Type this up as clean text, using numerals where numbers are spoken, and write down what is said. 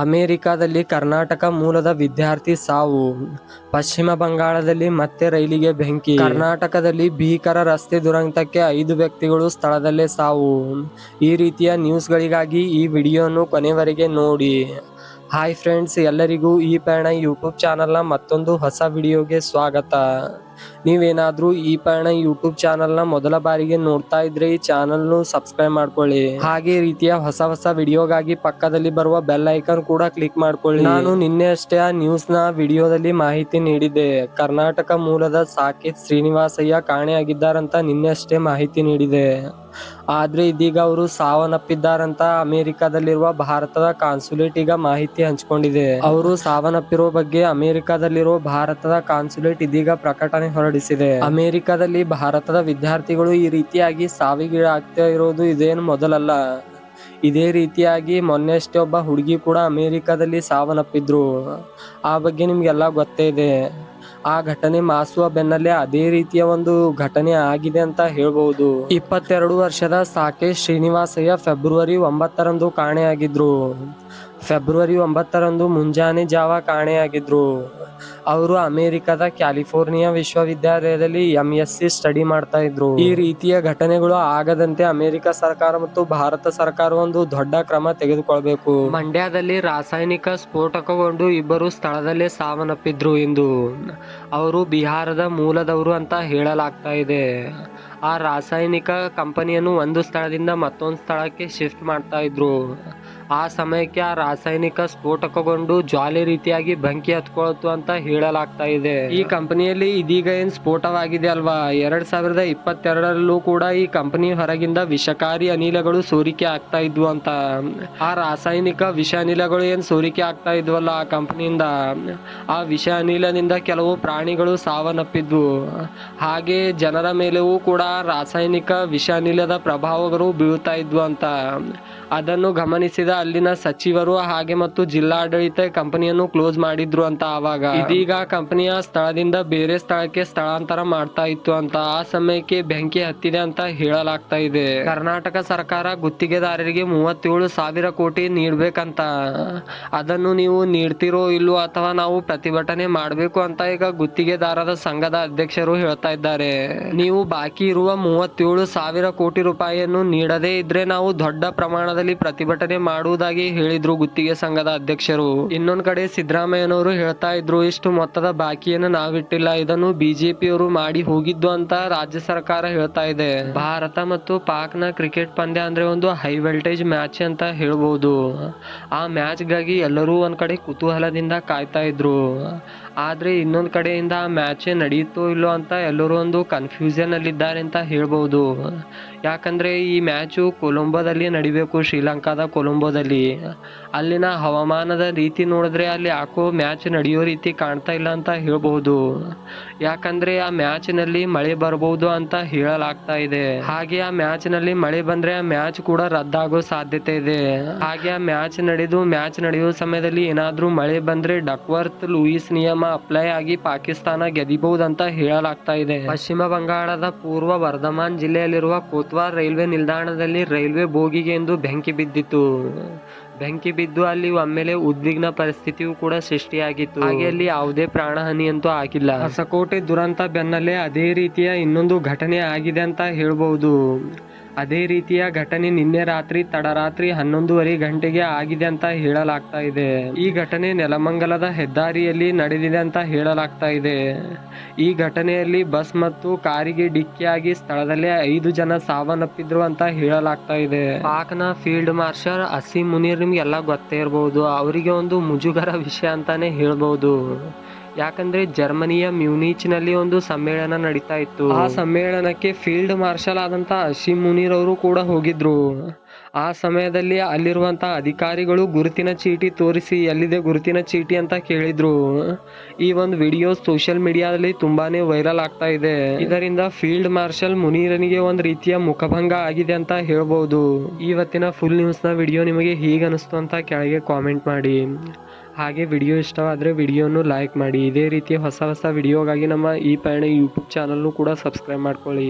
ಅಮೆರಿಕದಲ್ಲಿ ಕರ್ನಾಟಕ ಮೂಲದ ವಿದ್ಯಾರ್ಥಿ ಸಾವು. ಪಶ್ಚಿಮ ಬಂಗಾಳದಲ್ಲಿ ಮತ್ತೆ ರೈಲಿಗೆ ಬೆಂಕಿ. ಕರ್ನಾಟಕದಲ್ಲಿ ಭೀಕರ ರಸ್ತೆ ದುರಂತಕ್ಕೆ 5 ವ್ಯಕ್ತಿಗಳು ಸ್ಥಳದಲ್ಲೇ ಸಾವು. ಈ ರೀತಿಯ ನ್ಯೂಸ್ಗಳಿಗಾಗಿ ಈ ವಿಡಿಯೋನು ಕೊನೆವರೆಗೆ ನೋಡಿ. ಹಾಯ್ ಫ್ರೆಂಡ್ಸ್, ಎಲ್ಲರಿಗೂ ಈ ಪಯಣ ಯೂಟ್ಯೂಬ್ ಚಾನಲ್ನ ಮತ್ತೊಂದು ಹೊಸ ವಿಡಿಯೋಗೆ ಸ್ವಾಗತ. ನೀವೇನಾದ್ರೂ ಈ ಪಯಣ ಯೂಟ್ಯೂಬ್ ಚಾನಲ್ನ ಮೊದಲ ಬಾರಿಗೆ ನೋಡ್ತಾ ಇದ್ರೆ ಈ ಚಾನಲ್ನು ಸಬ್ಸ್ಕ್ರೈಬ್ ಮಾಡ್ಕೊಳ್ಳಿ. ಹಾಗೆ ಈ ರೀತಿಯ ಹೊಸ ವಿಡಿಯೋಗಾಗಿ ಪಕ್ಕದಲ್ಲಿ ಬರುವ ಬೆಲ್ ಐಕಾನ್ ಕೂಡ ಕ್ಲಿಕ್ ಮಾಡ್ಕೊಳ್ಳಿ. ನಾನು ನಿನ್ನೆ ಅಷ್ಟೇ ಆ ನ್ಯೂಸ್ನ ವಿಡಿಯೋದಲ್ಲಿ ಮಾಹಿತಿ ನೀಡಿದ್ದೆ. ಕರ್ನಾಟಕ ಮೂಲದ ಸಾಕೇತ್ ಶ್ರೀನಿವಾಸಯ್ಯ ಕಾಣೆಯಾಗಿದ್ದಾರಂತ ನಿನ್ನೆ ಅಷ್ಟೇ ಮಾಹಿತಿ ನೀಡಿದೆ. ಆದ್ರೆ ಇದೀಗ ಅವರು ಸಾವನ್ನಪ್ಪಿದ್ದಾರಂತ ಅಮೆರಿಕದಲ್ಲಿರುವ ಭಾರತದ ಕಾನ್ಸುಲೇಟ್ ಈಗ ಮಾಹಿತಿ ಹಂಚಿಕೊಂಡಿದೆ. ಅವರು ಸಾವನ್ನಪ್ಪಿರುವ ಬಗ್ಗೆ ಅಮೆರಿಕದಲ್ಲಿರುವ ಭಾರತದ ಕಾನ್ಸುಲೇಟ್ ಇದೀಗ ಪ್ರಕಟಣೆ ಹೊರಡಿಸಿದೆ. ಅಮೆರಿಕದಲ್ಲಿ ಭಾರತದ ವಿದ್ಯಾರ್ಥಿಗಳು ಈ ರೀತಿಯಾಗಿ ಸಾವಿಗೀಡಾಗ್ತಾ ಇರೋದು ಇದೇನು ಮೊದಲಲ್ಲ. ಇದೇ ರೀತಿಯಾಗಿ ಮೊನ್ನೆಷ್ಟೇ ಒಬ್ಬ ಹುಡುಗಿ ಕೂಡ ಅಮೆರಿಕದಲ್ಲಿ ಸಾವನ್ನಪ್ಪಿದ್ರು. ಆ ಬಗ್ಗೆ ನಿಮ್ಗೆಲ್ಲ ಗೊತ್ತೇ ಇದೆ. ಆ ಘಟನೆ ಮಾಸುವ ಬೆನ್ನಲ್ಲೇ ಅದೇ ರೀತಿಯ ಒಂದು ಘಟನೆ ಆಗಿದೆ ಅಂತ ಹೇಳ್ಬಹುದು. 22 ವರ್ಷದ ಸಾಕೇತ್ ಶ್ರೀನಿವಾಸಯ್ಯ ಫೆಬ್ರವರಿ 9ರಂದು ಕಾಣೆಯಾಗಿದ್ರು. ಫೆಬ್ರವರಿ 9ರಂದು ಮುಂಜಾನೆ ಜಾವ ಕಾಣೆಯಾಗಿದ್ರು. ಅವರು ಅಮೆರಿಕದ ಕ್ಯಾಲಿಫೋರ್ನಿಯಾ ವಿಶ್ವವಿದ್ಯಾಲಯದಲ್ಲಿ MSc ಸ್ಟಡಿ ಮಾಡ್ತಾ ಇದ್ರು. ಈ ರೀತಿಯ ಘಟನೆಗಳು ಆಗದಂತೆ ಅಮೆರಿಕ ಸರ್ಕಾರ ಮತ್ತು ಭಾರತ ಸರ್ಕಾರ ಒಂದು ದೊಡ್ಡ ಕ್ರಮ ತೆಗೆದುಕೊಳ್ಬೇಕು. ಮಂಡ್ಯದಲ್ಲಿ ರಾಸಾಯನಿಕ ಸ್ಫೋಟಕಗೊಂಡು ಇಬ್ಬರು ಸ್ಥಳದಲ್ಲೇ ಸಾವನ್ನಪ್ಪಿದ್ರು ಎಂದು ಅವರು ಬಿಹಾರದ ಮೂಲದವರು ಅಂತ ಹೇಳಲಾಗ್ತಾ ಇದೆ. ಆ ರಾಸಾಯನಿಕ ಕಂಪನಿಯನ್ನು ಒಂದು ಸ್ಥಳದಿಂದ ಮತ್ತೊಂದು ಸ್ಥಳಕ್ಕೆ ಶಿಫ್ಟ್ ಮಾಡ್ತಾ ಇದ್ರು. ಆ ಸಮಯಕ್ಕೆ ಆ ರಾಸಾಯನಿಕ ಸ್ಫೋಟಕಗೊಂಡು ಜ್ವಾಲೆ ರೀತಿಯಾಗಿ ಬೆಂಕಿ ಹತ್ಕೊಳ್ತು ಅಂತ ಹೇಳಲಾಗ್ತಾ ಇದೆ. ಈ ಕಂಪನಿಯಲ್ಲಿ ಇದೀಗ ಏನ್ ಸ್ಫೋಟವಾಗಿದೆ ಅಲ್ವಾ, 2022ರಲ್ಲೂ ಕೂಡ ಈ ಕಂಪನಿ ಹೊರಗಿಂದ ವಿಷಕಾರಿ ಅನಿಲಗಳು ಸೋರಿಕೆ ಆಗ್ತಾ ಇದ್ವು ಅಂತ. ಆ ರಾಸಾಯನಿಕ ವಿಷ ಅನಿಲಗಳು ಏನ್ ಸೋರಿಕೆ ಆಗ್ತಾ ಇದ್ವಲ್ಲ ಆ ಕಂಪನಿಯಿಂದ, ಆ ವಿಷ ಅನಿಲದಿಂದ ಕೆಲವು ಪ್ರಾಣಿಗಳು ಸಾವನ್ನಪ್ಪಿದ್ವು. ಹಾಗೆ ಜನರ ಮೇಲೆಯೂ ಕೂಡ ರಾಸಾಯನಿಕ ವಿಷ ಅನಿಲದ ಪ್ರಭಾವಗಳು ಬೀಳ್ತಾ ಇದ್ವು ಅಂತ. ಅದನ್ನು ಗಮನಿಸಿದ ಅಲ್ಲಿನ ಸಚಿವರು ಹಾಗೆ ಮತ್ತು ಜಿಲ್ಲಾಡಳಿತ ಕಂಪನಿಯನ್ನು ಕ್ಲೋಸ್ ಮಾಡಿದ್ರು ಅಂತ. ಆವಾಗ ಇದೀಗ ಕಂಪನಿಯ ಸ್ಥಳದಿಂದ ಬೇರೆ ಸ್ಥಳಕ್ಕೆ ಸ್ಥಳಾಂತರ ಮಾಡ್ತಾ ಇತ್ತು ಅಂತ. ಆ ಸಮಯಕ್ಕೆ ಬೆಂಕಿ ಹತ್ತಿದೆ ಅಂತ ಹೇಳಲಾಗ್ತಾ ಇದೆ. ಕರ್ನಾಟಕ ಸರ್ಕಾರ ಗುತ್ತಿಗೆದಾರರಿಗೆ 37,000 ಕೋಟಿ ನೀಡ್ಬೇಕಂತ. ಅದನ್ನು ನೀವು ನೀಡ್ತಿರೋ ಇಲ್ವೋ ಅಥವಾ ನಾವು ಪ್ರತಿಭಟನೆ ಮಾಡಬೇಕು ಅಂತ ಈಗ ಗುತ್ತಿಗೆದಾರರ ಸಂಘದ ಅಧ್ಯಕ್ಷರು ಹೇಳ್ತಾ ಇದ್ದಾರೆ. ನೀವು ಬಾಕಿ ಇರುವ 37,000 ಕೋಟಿ ರೂಪಾಯಿಯನ್ನು ನೀಡದೇ ಇದ್ರೆ ನಾವು ದೊಡ್ಡ ಪ್ರಮಾಣದಲ್ಲಿ ಪ್ರತಿಭಟನೆ ಮಾಡುವುದಾಗಿ ಹೇಳಿದ್ರು ಗುತ್ತಿಗೆ ಸಂಘದ ಅಧ್ಯಕ್ಷರು. ಇನ್ನೊಂದ್ ಕಡೆ ಸಿದ್ದರಾಮಯ್ಯನವರು ಹೇಳ್ತಾ ಇದ್ರು, ಇಷ್ಟು ಮೊತ್ತದ ಬಾಕಿಯನ್ನು ನಾವಿಟ್ಟಿಲ್ಲ, ಇದನ್ನು ಬಿಜೆಪಿಯವರು ಮಾಡಿ ಹೋಗಿದ್ದು ಅಂತ ರಾಜ್ಯ ಸರ್ಕಾರ ಹೇಳ್ತಾ ಇದೆ. ಭಾರತ ಮತ್ತು ಪಾಕ್ನ ಕ್ರಿಕೆಟ್ ಪಂದ್ಯ ಅಂದ್ರೆ ಒಂದು ಹೈ ವೋಲ್ಟೇಜ್ ಮ್ಯಾಚ್ ಅಂತ ಹೇಳ್ಬಹುದು. ಆ ಮ್ಯಾಚ್ಗಾಗಿ ಎಲ್ಲರೂ ಒಂದ್ ಕಡೆ ಕುತೂಹಲದಿಂದ ಕಾಯ್ತಾ ಇದ್ರು. ಆದ್ರೆ ಇನ್ನೊಂದ್ ಕಡೆಯಿಂದ ಆ ಮ್ಯಾಚ್ ನಡೆಯುತ್ತೋ ಇಲ್ಲೋ ಅಂತ ಎಲ್ಲರೂ ಒಂದು ಕನ್ಫ್ಯೂಷನ್ ಅಲ್ಲಿದ್ದಾರೆ ಅಂತ ಹೇಳ್ಬಹುದು. ಯಾಕಂದ್ರೆ ಈ ಮ್ಯಾಚು ಕೊಲಂಬೋದಲ್ಲಿ ನಡಿಬೇಕು, ಶ್ರೀಲಂಕಾದ ಕೊಲಂಬೋದಲ್ಲಿ. ಅಲ್ಲಿನ ಹವಾಮಾನದ ರೀತಿ ನೋಡಿದ್ರೆ ಅಲ್ಲಿ ಯಾಕೋ ಮ್ಯಾಚ್ ನಡೆಯೋ ರೀತಿ ಕಾಣ್ತಾ ಇಲ್ಲ ಅಂತ ಹೇಳ್ಬಹುದು. ಯಾಕಂದ್ರೆ ಆ ಮ್ಯಾಚ್ ನಲ್ಲಿ ಮಳೆ ಬರಬಹುದು ಅಂತ ಹೇಳಲಾಗ್ತಾ ಇದೆ. ಹಾಗೆ ಆ ಮ್ಯಾಚ್ ನಲ್ಲಿ ಮಳೆ ಬಂದ್ರೆ ಆ ಮ್ಯಾಚ್ ಕೂಡ ರದ್ದಾಗೋ ಸಾಧ್ಯತೆ ಇದೆ. ಹಾಗೆ ಆ ಮ್ಯಾಚ್ ನಡೆಯೋ ಸಮಯದಲ್ಲಿ ಏನಾದ್ರೂ ಮಳೆ ಬಂದ್ರೆ ಡಕ್ವರ್ತ್ ಲೂಯಿಸ್ ನಿಯಮ ಅಪ್ಲೈ ಆಗಿ ಪಾಕಿಸ್ತಾನ ಗೆದಿಬಹುದಂತ ಹೇಳಲಾಗ್ತಾ ಇದೆ. ಪಶ್ಚಿಮ ಬಂಗಾಳದ ಪೂರ್ವ ವರ್ಧಮಾನ್ ಜಿಲ್ಲೆಯಲ್ಲಿರುವ ಕೋತ್ವಾರ್ ರೈಲ್ವೆ ನಿಲ್ದಾಣದಲ್ಲಿ ರೈಲ್ವೆ ಬೋಗಿಗೆ ಎಂದು ಬೆಂಕಿ ಬಿದ್ದಿತ್ತು. ಬೆಂಕಿ ಬಿದ್ದು ಅಲ್ಲಿ ಒಮ್ಮೆಲೆ ಉದ್ವಿಗ್ನ ಪರಿಸ್ಥಿತಿಯೂ ಕೂಡ ಸೃಷ್ಟಿಯಾಗಿತ್ತು. ಹಾಗೆ ಅಲ್ಲಿ ಯಾವುದೇ ಪ್ರಾಣಹಾನಿ ಅಂತೂ ಆಗಿಲ್ಲ. ಹೊಸಕೋಟೆ ದುರಂತ ಬೆನ್ನಲ್ಲೇ ಅದೇ ರೀತಿಯ ಇನ್ನೊಂದು ಘಟನೆ ಆಗಿದೆ ಅಂತ ಹೇಳ್ಬಹುದು. ಅದೇ ರೀತಿಯ ಘಟನೆ ನಿನ್ನೆ ರಾತ್ರಿ ತಡರಾತ್ರಿ 11:30 ಗಂಟೆಗೆ ಆಗಿದೆ ಅಂತ ಹೇಳಲಾಗ್ತಾ ಇದೆ. ಈ ಘಟನೆ ನೆಲಮಂಗಲದ ಹೆದ್ದಾರಿಯಲ್ಲಿ ನಡೆದಿದೆ ಅಂತ ಹೇಳಲಾಗ್ತಾ ಇದೆ. ಈ ಘಟನೆಯಲ್ಲಿ ಬಸ್ ಮತ್ತು ಕಾರಿಗೆ ಡಿಕ್ಕಿಯಾಗಿ ಸ್ಥಳದಲ್ಲೇ 5 ಜನ ಸಾವನ್ನಪ್ಪಿದ್ರು ಅಂತ ಹೇಳಲಾಗ್ತಾ ಇದೆ. ಪಾಕ್ನ ಫೀಲ್ಡ್ ಮಾರ್ಷಲ್ ಅಸೀಂ ಮುನೀರ್ ನಿಮ್ಗೆಲ್ಲ ಗೊತ್ತೇ ಇರಬಹುದು. ಅವರಿಗೆ ಒಂದು ಮುಜುಗರ ವಿಷಯ ಅಂತಾನೆ ಹೇಳ್ಬಹುದು. ಯಾಕಂದ್ರೆ ಜರ್ಮನಿಯ ಮ್ಯೂನಿಚ್ ನಲ್ಲಿ ಒಂದು ಸಮ್ಮೇಳನ ನಡೀತಾ ಇತ್ತು. ಆ ಸಮ್ಮೇಳನಕ್ಕೆ ಫೀಲ್ಡ್ ಮಾರ್ಷಲ್ ಆದಂತ ಅಸೀಂ ಮುನೀರ್ ಅವರು ಕೂಡ ಹೋಗಿದ್ರು. ಆ ಸಮಯದಲ್ಲಿ ಅಲ್ಲಿರುವಂತ ಅಧಿಕಾರಿಗಳು ಗುರುತಿನ ಚೀಟಿ ತೋರಿಸಿ ಎಲ್ಲಿದೆ ಗುರುತಿನ ಚೀಟಿ ಅಂತ ಕೇಳಿದ್ರು. ಈ ಒಂದು ವಿಡಿಯೋ ಸೋಷಿಯಲ್ ಮೀಡಿಯಾದಲ್ಲಿ ತುಂಬಾನೇ ವೈರಲ್ ಆಗ್ತಾ ಇದೆ. ಇದರಿಂದ ಫೀಲ್ಡ್ ಮಾರ್ಷಲ್ ಮುನೀರನಿಗೆ ಒಂದು ರೀತಿಯ ಮುಖಭಂಗ ಆಗಿದೆ ಅಂತ ಹೇಳ್ಬಹುದು. ಇವತ್ತಿನ ಫುಲ್ ನ್ಯೂಸ್ ನ ವಿಡಿಯೋ ನಿಮಗೆ ಹೇಗೆ ಅನಿಸ್ತು ಅಂತ ಕೆಳಗೆ ಕಾಮೆಂಟ್ ಮಾಡಿ. ಹಾಗೆ ವಿಡಿಯೋ ಇಷ್ಟವಾದರೆ ವಿಡಿಯೋನು ಲೈಕ್ ಮಾಡಿ. ಇದೇ ರೀತಿಯ ಹೊಸ ವಿಡಿಯೋಗಾಗಿ ನಮ್ಮ ಈ ಪಯಣ ಯೂಟ್ಯೂಬ್ ಚಾನಲ್ನು ಕೂಡ ಸಬ್ಸ್ಕ್ರೈಬ್ ಮಾಡ್ಕೊಳ್ಳಿ.